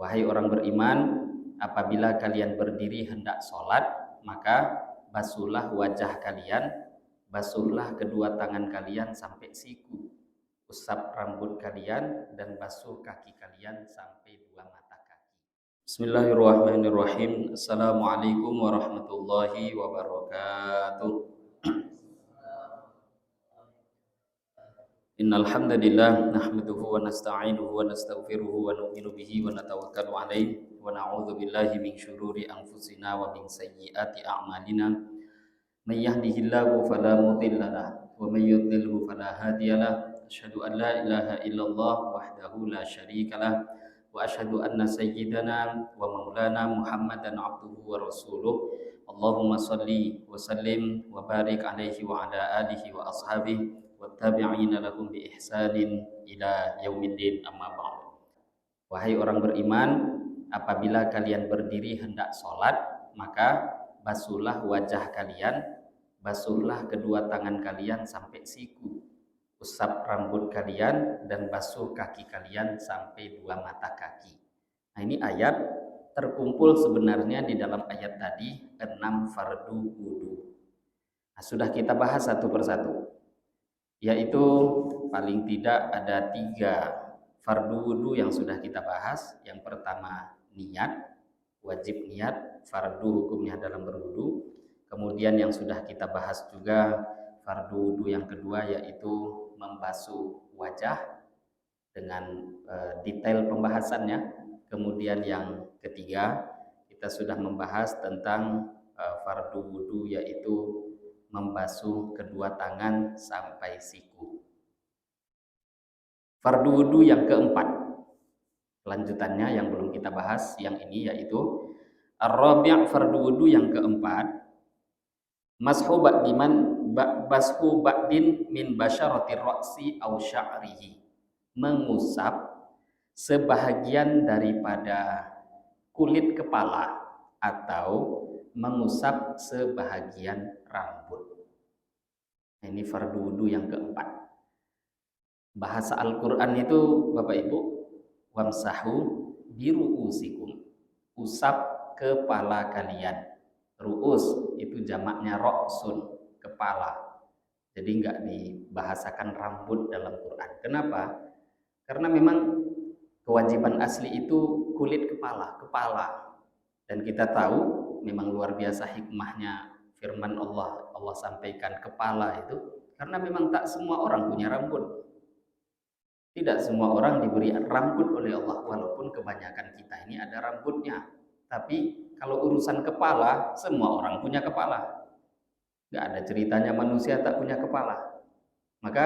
Wahai orang beriman, apabila kalian berdiri hendak sholat, maka basuhlah wajah kalian, basuhlah kedua tangan kalian sampai siku, usap rambut kalian, dan basuh kaki kalian sampai dua mata kaki. Bismillahirrahmanirrahim. Assalamualaikum warahmatullahi wabarakatuh. Innal hamdalillah nahmaduhu wa nasta'inuhu wa nastaghfiruhu wa nu'minu bihi wa natawakkalu alaihi wa na'udzu billahi min syururi anfusina wa min sayyiati a'malina. May yahdihillahu fala mudilla lahu wa may yudlilhu fala hadiya lahu. Asyhadu an la ilaha illallah wahdahu la syarika lahu wa asyhadu anna sayyidana wa maulana Muhammadan abduhu wa rasuluh. Allahumma shalli wa sallim wa barik alaihi wa ala alihi wa ashabihi wattabi'ina lahum bi ihsanin ila yaumiddin, amma ba'd. Wahai orang beriman, apabila kalian berdiri hendak sholat, maka basuhlah wajah kalian, basuhlah kedua tangan kalian sampai siku, usap rambut kalian, dan basuh kaki kalian sampai dua mata kaki. Nah, ini ayat terkumpul sebenarnya di dalam ayat tadi 6 fardu wudu. Nah, sudah kita bahas satu persatu, yaitu paling tidak ada 3 fardu wudu yang sudah kita bahas. Yang pertama niat, wajib niat, fardu hukumnya dalam berwudu. Kemudian yang sudah kita bahas juga fardu wudu yang kedua, yaitu membasuh wajah dengan detail pembahasannya. Kemudian yang ketiga kita sudah membahas tentang fardu wudu, yaitu membasuh kedua tangan sampai siku. Fardu wudu yang keempat, lanjutannya yang belum kita bahas yang ini, yaitu ar-rabi', fardu wudu yang keempat, mashu ba'din min basyaratir ra'si aw sya'rihi, mengusap sebahagian daripada kulit kepala atau mengusap sebahagian rambut. Ini fardu wudu yang keempat. Bahasa Al-Quran itu Bapak Ibu, wamsahu biru'usikum, usap kepala kalian. Ru'us itu jamaknya ra'sun, kepala. Jadi enggak dibahasakan rambut dalam Quran. Kenapa? Karena memang kewajiban asli itu kulit kepala. Dan kita tahu memang luar biasa hikmahnya firman Allah sampaikan kepala itu, karena memang tak semua orang punya rambut. Tidak semua orang diberi rambut oleh Allah, walaupun kebanyakan kita ini ada rambutnya. Tapi kalau urusan kepala, semua orang punya kepala. Nggak ada ceritanya manusia tak punya kepala. Maka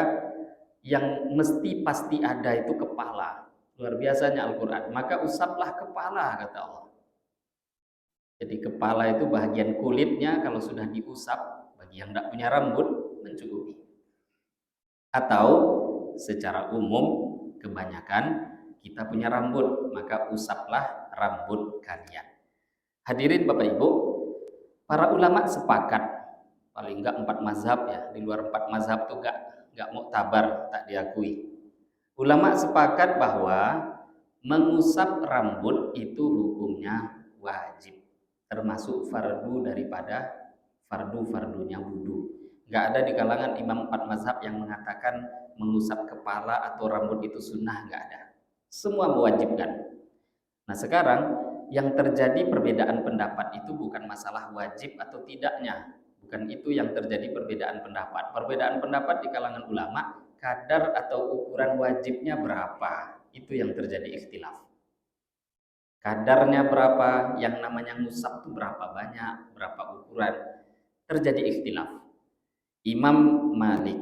yang mesti pasti ada itu kepala. Luar biasanya Al-Quran. Maka usaplah kepala, kata Allah. Jadi kepala itu bagian kulitnya, kalau sudah diusap, bagi yang tidak punya rambut mencukupi. Atau secara umum kebanyakan kita punya rambut, maka usaplah rambut kalian. Hadirin Bapak Ibu, para ulama sepakat, paling enggak 4 mazhab ya, di luar 4 mazhab tuh enggak muktabar, tak diakui. Ulama sepakat bahwa mengusap rambut itu hukumnya wajib, termasuk fardu daripada fardu-fardunya wudu. Enggak ada di kalangan imam 4 mazhab yang mengatakan mengusap kepala atau rambut itu sunnah, enggak ada. Semua mewajibkan. Nah, sekarang yang terjadi perbedaan pendapat itu bukan masalah wajib atau tidaknya. Bukan itu yang terjadi perbedaan pendapat. Perbedaan pendapat di kalangan ulama, kadar atau ukuran wajibnya berapa, itu yang terjadi ikhtilaf. Kadarnya berapa, yang namanya ngusap itu berapa banyak, berapa ukuran, terjadi ikhtilaf. Imam Malik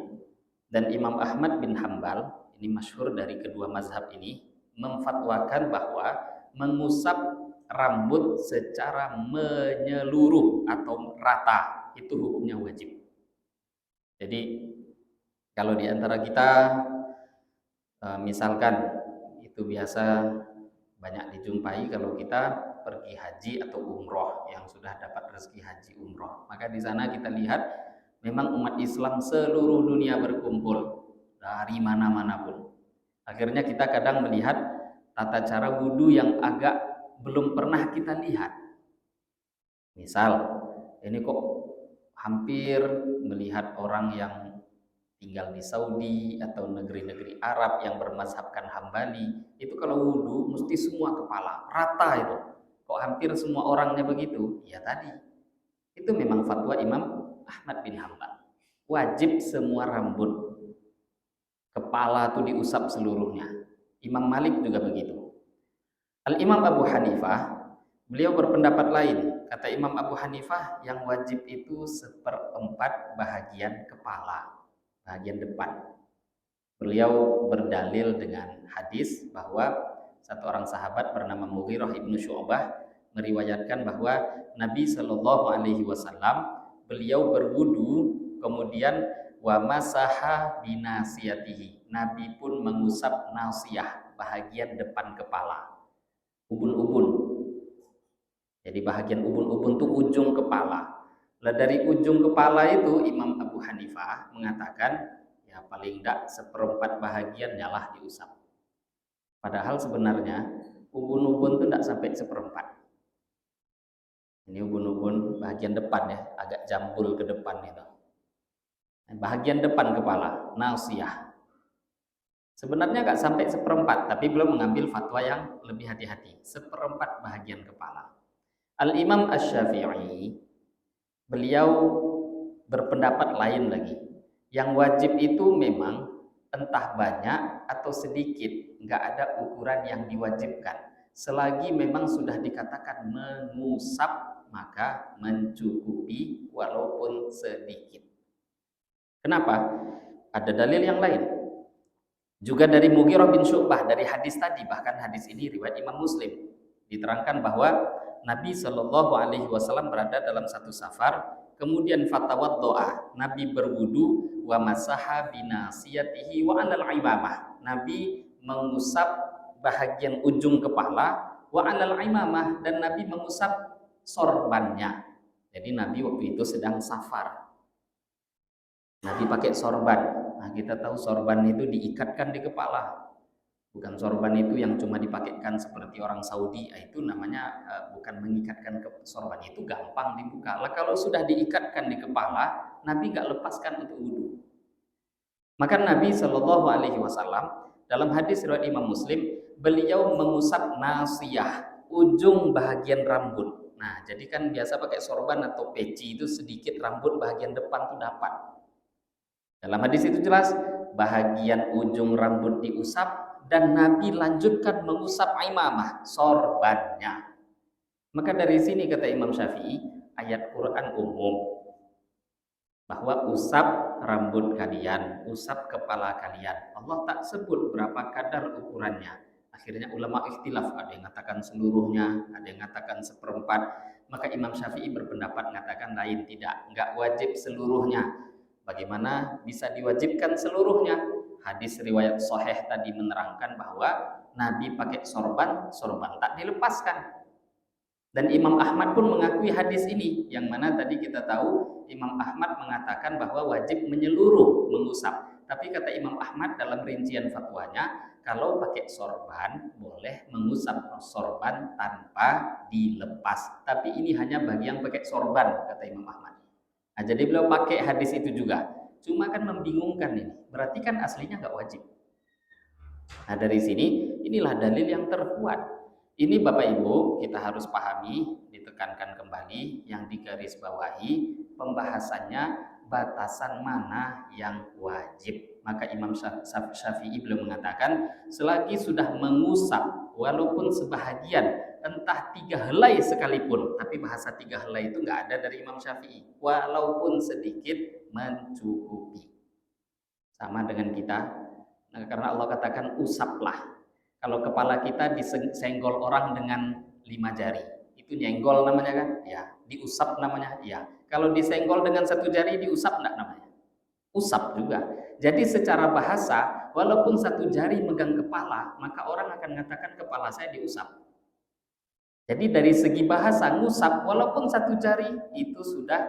dan Imam Ahmad bin Hambal, ini masyhur dari kedua mazhab ini, memfatwakan bahwa mengusap rambut secara menyeluruh atau rata itu hukumnya wajib. Jadi kalau di antara kita misalkan itu biasa banyak dijumpai kalau kita pergi haji atau umroh, yang sudah dapat rezeki haji umroh, maka di sana kita lihat memang umat Islam seluruh dunia berkumpul dari mana-mana pun. Akhirnya kita kadang melihat tata cara wudhu yang agak belum pernah kita lihat. Misal, ini kok hampir melihat orang yang tinggal di Saudi atau negeri-negeri Arab yang bermazhabkan Hambali, itu kalau wudhu mesti semua kepala, rata itu. Kok hampir semua orangnya begitu? Ya tadi, itu memang fatwa Imam Ahmad bin Hambal. Wajib semua rambut kepala itu diusap seluruhnya. Imam Malik juga begitu. Al-Imam Abu Hanifah, beliau berpendapat lain. Kata Imam Abu Hanifah, yang wajib itu 1/4 bahagian kepala, bahagian depan. Beliau berdalil dengan hadis bahwa satu orang sahabat bernama Mughirah ibnu Syu'bah meriwayatkan bahwa Nabi Shallallahu Alaihi Wasallam beliau berwudu kemudian wa masaha binasiyatihi. Nabi pun mengusap nasiyah, bahagian depan kepala, ubun-ubun. Jadi bahagian ubun-ubun itu ujung kepala. Lah dari ujung kepala itu Imam Abu Hanifah mengatakan ya paling tidak 1/4 bahagian nyalah diusap. Padahal sebenarnya ubun-ubun itu tidak sampai 1/4. Ini ubun-ubun bahagian depan ya, agak jambul ke depan itu. Bahagian depan kepala, nasiyah. Sebenarnya nggak sampai 1/4, tapi belum mengambil fatwa yang lebih hati-hati. 1/4 bahagian kepala. Al-Imam Asy-Syafi'i, beliau berpendapat lain lagi. Yang wajib itu memang entah banyak atau sedikit, nggak ada ukuran yang diwajibkan. Selagi memang sudah dikatakan mengusap, maka mencukupi walaupun sedikit. Kenapa? Ada dalil yang lain. Juga dari Mughirah bin Syu'bah, dari hadis tadi, bahkan hadis ini riwayat Imam Muslim. Diterangkan bahwa Nabi Shallallahu Alaihi Wasallam berada dalam satu safar, kemudian fatawaddoa, Nabi berwudu, wa masaha binasiyatihi wa alal imamah, Nabi mengusap bahagian ujung kepala, wa alal imamah, dan Nabi mengusap sorbannya. Jadi Nabi waktu itu sedang safar, Nabi pakai sorban. Nah, kita tahu sorban itu diikatkan di kepala. Bukan sorban itu yang cuma dipakaikan seperti orang Saudi, itu namanya bukan mengikatkan ke sorban, itu gampang dibuka. Lah kalau sudah diikatkan di kepala, Nabi nggak lepaskan untuk wudhu. Maka Nabi Shallallahu Alaihi Wasallam dalam hadis riwayat Imam Muslim, beliau mengusap nasiyah, ujung bahagian rambut. Nah, jadi kan biasa pakai sorban atau peci itu sedikit rambut bahagian depan tuh dapat. Dalam hadis itu jelas bahagian ujung rambut diusap, dan Nabi lanjutkan mengusap imamah, sorbannya. Maka dari sini kata Imam Syafi'i, ayat Quran umum bahwa usap rambut kalian, usap kepala kalian. Allah tak sebut berapa kadar ukurannya. Akhirnya ulama ikhtilaf, ada yang mengatakan seluruhnya, ada yang mengatakan 1/4. Maka Imam Syafi'i berpendapat mengatakan lain, tidak, enggak wajib seluruhnya. Bagaimana bisa diwajibkan seluruhnya? Hadis riwayat sahih tadi menerangkan bahwa Nabi pakai sorban, sorban tak dilepaskan. Dan Imam Ahmad pun mengakui hadis ini, yang mana tadi kita tahu Imam Ahmad mengatakan bahwa wajib menyeluruh mengusap. Tapi kata Imam Ahmad dalam rincian fatwanya, kalau pakai sorban boleh mengusap sorban tanpa dilepas. Tapi ini hanya bagi yang pakai sorban, kata Imam Ahmad. Nah, jadi beliau pakai hadis itu juga. Cuma kan membingungkan ini. Berarti kan aslinya nggak wajib. Nah dari sini, inilah dalil yang terkuat. Ini Bapak Ibu kita harus pahami, ditekankan kembali, yang digarisbawahi pembahasannya batasan mana yang wajib. Maka Imam Syafi'i beliau mengatakan, selagi sudah mengusap walaupun sebahagian, entah 3 helai sekalipun, tapi bahasa 3 helai itu nggak ada dari Imam Syafi'i, walaupun sedikit mencukupi. Sama dengan kita, nah, karena Allah katakan usaplah. Kalau kepala kita disenggol orang dengan 5 jari, itu nyenggol namanya kan? Ya, diusap namanya. Ya. Kalau disenggol dengan 1 jari diusap enggak namanya? Usap juga. Jadi secara bahasa, walaupun 1 jari megang kepala, maka orang akan mengatakan kepala saya diusap. Jadi dari segi bahasa, ngusap walaupun 1 jari itu sudah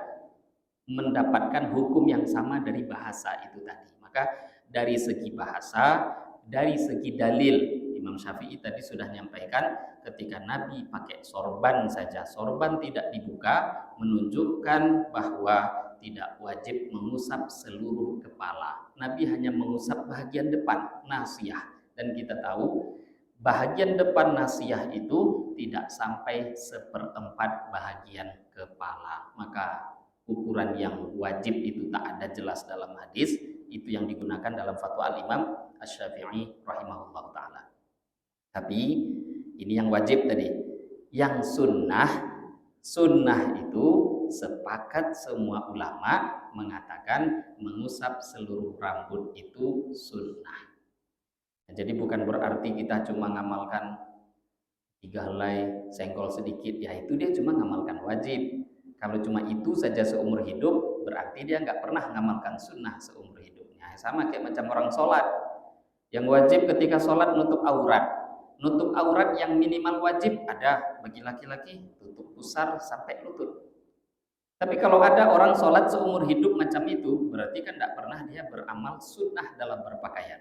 mendapatkan hukum yang sama dari bahasa itu tadi. Maka dari segi bahasa, dari segi dalil, Imam Syafi'i tadi sudah menyampaikan ketika Nabi pakai sorban saja, sorban tidak dibuka, menunjukkan bahwa tidak wajib mengusap seluruh kepala. Nabi hanya mengusap bagian depan, nasiyah. Dan kita tahu bagian depan nasiyah itu tidak sampai seperempat bagian kepala. Maka ukuran yang wajib itu tak ada jelas dalam hadis, itu yang digunakan dalam fatwa al-Imam Asy-Syafi'i rahimahullah ta'ala. Tapi ini yang wajib tadi. Yang sunnah itu sepakat semua ulama mengatakan mengusap seluruh rambut itu sunnah. Nah, jadi bukan berarti kita cuma ngamalkan 3 helai, senggol sedikit, ya itu dia cuma ngamalkan wajib. Kalau cuma itu saja seumur hidup, berarti dia nggak pernah ngamalkan sunnah seumur hidupnya. Sama kayak macam orang sholat. Yang wajib ketika sholat nutup aurat. Nutup aurat yang minimal wajib ada bagi laki-laki, tutup pusar sampai lutut. Tapi kalau ada orang sholat seumur hidup macam itu, berarti kan tidak pernah dia beramal sunnah dalam berpakaian.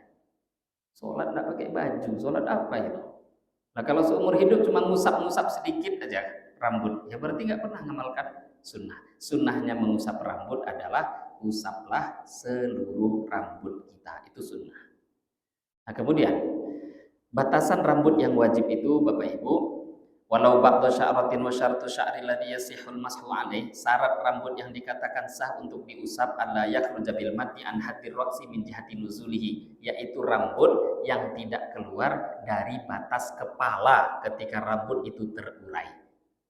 Sholat tidak pakai baju, sholat apa itu? Nah kalau seumur hidup cuma ngusap-ngusap sedikit aja rambut, ya berarti nggak pernah ngamalkan sunnah. Sunnahnya mengusap rambut adalah usaplah seluruh rambut kita, itu sunnah. Nah kemudian batasan rambut yang wajib itu Bapak Ibu, walau ba'da sya'ratin wa syartu sya'ri ladzi yasihul mashu alaih, syarat rambut yang dikatakan sah untuk diusap alla yakhruja bil mati an hadir ra'si min jihati nuzulihi, yaitu rambut yang tidak keluar dari batas kepala ketika rambut itu terurai.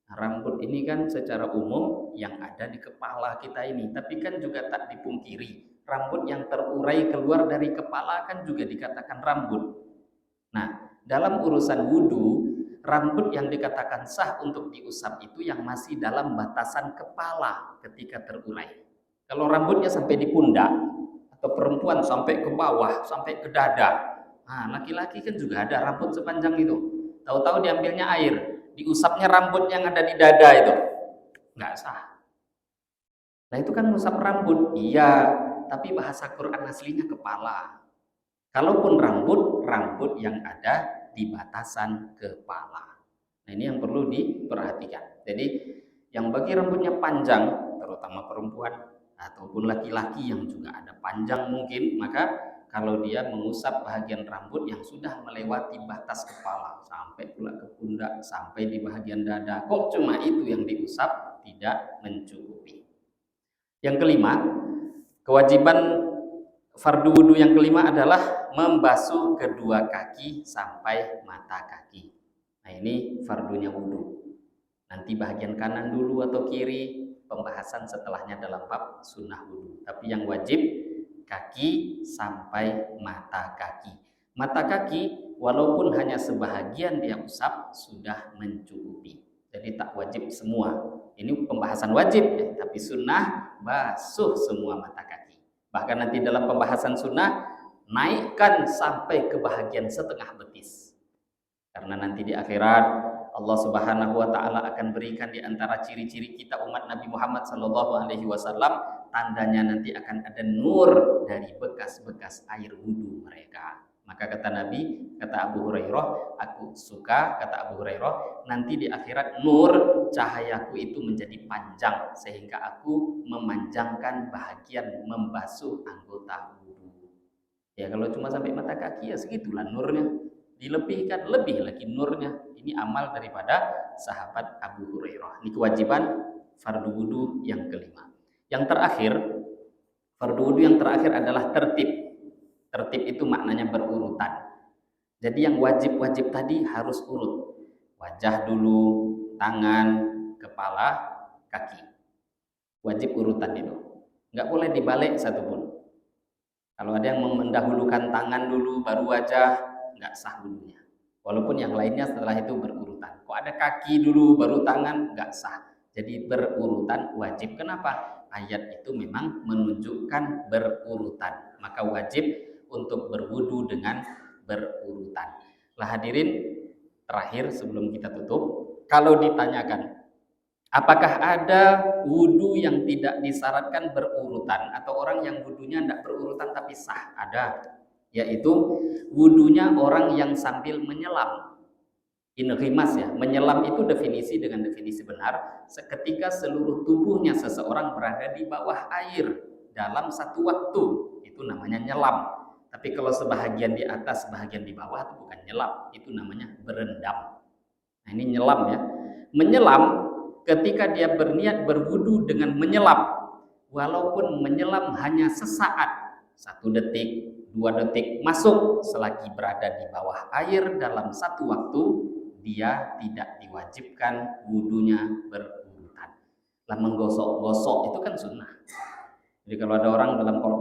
Nah, rambut ini kan secara umum yang ada di kepala kita ini, tapi kan juga tak dipungkiri rambut yang terurai keluar dari kepala kan juga dikatakan rambut. Nah, dalam urusan wudu, rambut yang dikatakan sah untuk diusap itu yang masih dalam batasan kepala ketika terurai. Kalau rambutnya sampai di pundak, atau perempuan sampai ke bawah, sampai ke dada. Nah, laki-laki kan juga ada rambut sepanjang itu. Tahu-tahu diambilnya air, diusapnya rambut yang ada di dada itu. Nggak sah. Nah, itu kan ngusap rambut. Iya, tapi bahasa Quran aslinya kepala. Kalaupun rambut yang ada di batasan kepala. Nah ini yang perlu diperhatikan. Jadi yang bagi rambutnya panjang, terutama perempuan ataupun laki-laki yang juga ada panjang mungkin, maka kalau dia mengusap bagian rambut yang sudah melewati batas kepala, sampai pula ke pundak, sampai di bagian dada, kok cuma itu yang diusap, tidak mencukupi. Yang kelima, kewajiban fardu wudu yang kelima adalah membasuh kedua kaki sampai mata kaki. Nah ini fardunya wudu. Nanti bagian kanan dulu atau kiri, pembahasan setelahnya dalam bab sunnah wudu. Tapi yang wajib kaki sampai mata kaki. Mata kaki walaupun hanya sebahagian dia usap sudah mencukupi. Jadi tak wajib semua. Ini pembahasan wajib ya, tapi sunnah basuh semua mata kaki. Bahkan nanti dalam pembahasan sunnah naikkan sampai ke bahagian setengah betis. Karena nanti di akhirat Allah Subhanahu wa taala akan berikan di antara ciri-ciri kita umat Nabi Muhammad sallallahu alaihi wasallam, tandanya nanti akan ada nur dari bekas-bekas air wudu mereka. Maka kata Nabi, kata Abu Hurairah, aku suka, kata Abu Hurairah, nanti di akhirat nur cahayaku itu menjadi panjang sehingga aku memanjangkan bahagian membasuh anggota wudu. Ya kalau cuma sampai mata kaki ya segitulah nurnya. Dilebihkan lebih lagi nurnya. Ini amal daripada sahabat Abu Hurairah. Ini kewajiban fardu wudu yang kelima. Yang terakhir, fardu wudu yang terakhir adalah tertib. Tertib itu maknanya berurutan. Jadi yang wajib-wajib tadi harus urut. Wajah dulu, tangan, kepala, kaki. Wajib urutan itu. Nggak boleh dibalik satupun. Kalau ada yang mendahulukan tangan dulu baru wajah, nggak sah wudunya. Walaupun yang lainnya setelah itu berurutan. Kok ada kaki dulu baru tangan, nggak sah. Jadi berurutan wajib. Kenapa? Ayat itu memang menunjukkan berurutan. Maka wajib untuk berwudu dengan berurutan. Lah hadirin, terakhir sebelum kita tutup, kalau ditanyakan apakah ada wudu yang tidak disyaratkan berurutan atau orang yang wudunya tidak berurutan tapi sah? Ada. yaitu wudunya orang yang sambil menyelam. Inrimas ya, menyelam itu definisi dengan definisi benar seketika seluruh tubuhnya seseorang berada di bawah air dalam satu waktu, itu namanya nyelam. Tapi kalau sebahagian di atas, sebahagian di bawah itu bukan nyelam, itu namanya berendam. Nah ini nyelam ya. Menyelam ketika dia berniat berwudu dengan menyelam, walaupun menyelam hanya sesaat, 1 detik, 2 detik, masuk selagi berada di bawah air dalam satu waktu, dia tidak diwajibkan wudunya berurutan. Lah menggosok-gosok itu kan sunnah. Jadi kalau ada orang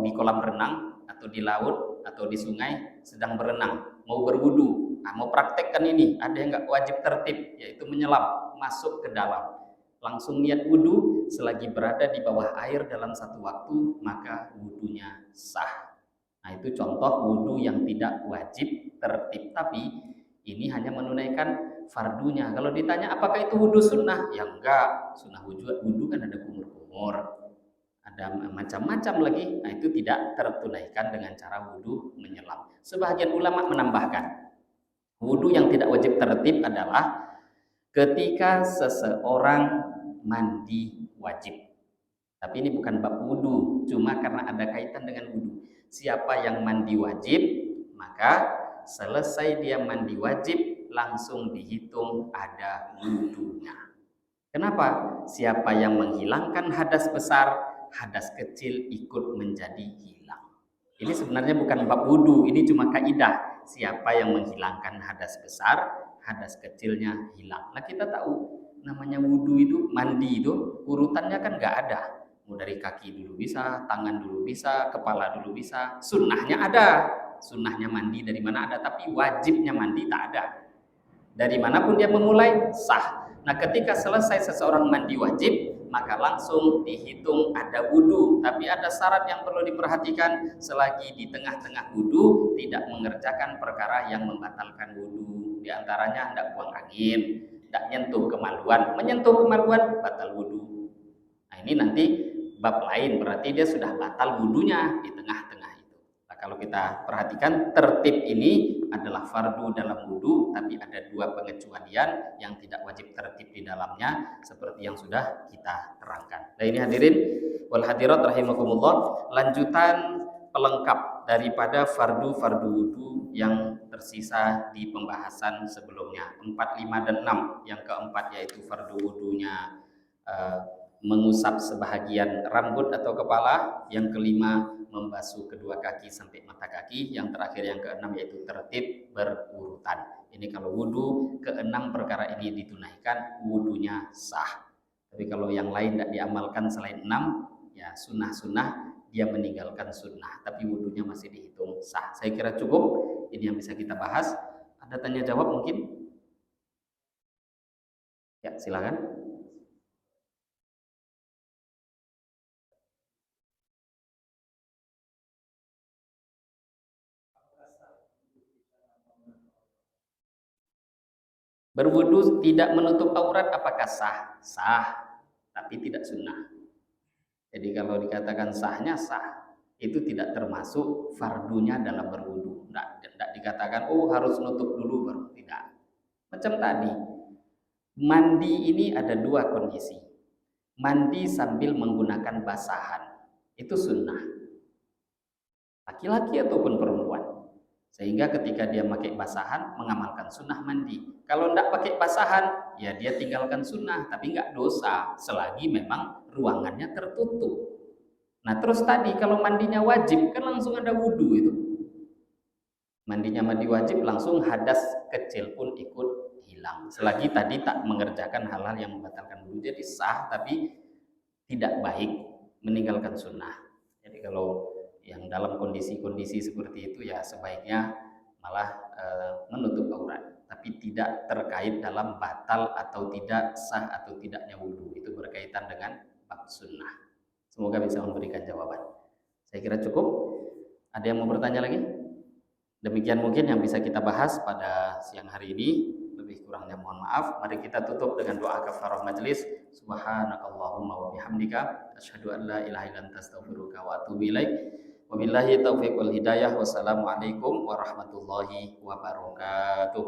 di kolam renang atau di laut atau di sungai sedang berenang, mau berwudu, mau praktekkan ini, ada yang nggak wajib tertib, yaitu menyelam, masuk ke dalam, langsung niat wudu selagi berada di bawah air dalam satu waktu, maka wudunya sah. Nah itu contoh wudu yang tidak wajib tertib, tapi ini hanya menunaikan fardunya. Kalau ditanya apakah itu wudu sunnah, ya enggak. Sunnah wudu kan ada kumur-kumur, ada macam-macam lagi. Nah itu tidak tertunaikan dengan cara wudu menyelam. Sebahagian ulama menambahkan, wudu yang tidak wajib tertib adalah ketika seseorang mandi wajib. Tapi ini bukan bab wudu, cuma karena ada kaitan dengan wudu. Siapa yang mandi wajib, maka selesai dia mandi wajib langsung dihitung ada wudunya. Kenapa? Siapa yang menghilangkan hadas besar, hadas kecil ikut menjadi hilang. Ini sebenarnya bukan bab wudu, ini cuma kaidah. Siapa yang menghilangkan hadas besar, hadas kecilnya hilang. Nah kita tahu namanya wudu itu, mandi itu urutannya kan nggak ada. Mau dari kaki dulu bisa, tangan dulu bisa, kepala dulu bisa. Sunnahnya ada, sunnahnya mandi dari mana ada, tapi wajibnya mandi tak ada. Dari manapun dia memulai sah. Nah ketika selesai seseorang mandi wajib, maka langsung dihitung ada wudu. Tapi ada syarat yang perlu diperhatikan, selagi di tengah-tengah wudu tidak mengerjakan perkara yang membatalkan wudu. Di antaranya tidak buang angin, tidak nyentuh kemaluan. Menyentuh kemaluan batal wudu. Nah ini nanti bab lain, berarti dia sudah batal wudunya di tengah-tengah itu. Nah, kalau kita perhatikan tertib ini adalah fardu dalam wudu, tapi ada 2 pengecualian yang tidak wajib tertib di dalamnya seperti yang sudah kita terangkan. Nah ini hadirin wal hadirat rahimakumullah, lanjutan pelengkap daripada fardu-fardu wudu yang tersisa di pembahasan sebelumnya 4, 5, dan 6. Yang keempat yaitu fardu wudunya mengusap sebahagian rambut atau kepala, yang kelima membasuh kedua kaki sampai mata kaki, yang terakhir yang keenam yaitu tertib berurutan. Ini kalau wudu, keenam perkara ini ditunaikan, wudunya sah. Tapi kalau yang lain tidak diamalkan selain 6, ya sunnah-sunnah dia meninggalkan sunnah, tapi wudunya masih dihitung sah. Saya kira cukup, ini yang bisa kita bahas. Ada tanya jawab mungkin? Ya silakan. Berwudu tidak menutup aurat apakah sah? Sah, tapi tidak sunnah. Jadi kalau dikatakan sahnya sah, itu tidak termasuk fardunya dalam berwudu. Tidak dikatakan oh harus nutup dulu baru, tidak. Macam tadi, mandi ini ada 2 kondisi. Mandi sambil menggunakan basahan, itu sunnah. Laki-laki ataupun perempuan. Sehingga ketika dia pakai basahan, mengamalkan sunnah mandi. Kalau tidak pakai basahan, ya dia tinggalkan sunnah, tapi nggak dosa, selagi memang ruangannya tertutup. Nah terus tadi, kalau mandinya wajib, kan langsung ada wudhu itu. Mandinya mandi wajib, langsung hadas kecil pun ikut hilang. Selagi tadi tak mengerjakan hal-hal yang membatalkan wudhu, jadi sah, tapi tidak baik meninggalkan sunnah. Jadi kalau yang dalam kondisi-kondisi seperti itu ya sebaiknya malah menutup aurat, tapi tidak terkait dalam batal atau tidak sah atau tidaknya wudhu, itu berkaitan dengan bab sunnah. Semoga bisa memberikan jawaban. Saya kira cukup. Ada yang mau bertanya lagi? Demikian mungkin yang bisa kita bahas pada siang hari ini. Lebih kurangnya mohon maaf. Mari kita tutup dengan doa kafarah majelis. Subhanakallahumma wa bihamdika asyhadu an la ilaha illa anta astaghfiruka wa atubu ilaik. Wabillahi taufiq wal hidayah. Wassalamualaikum warahmatullahi wabarakatuh.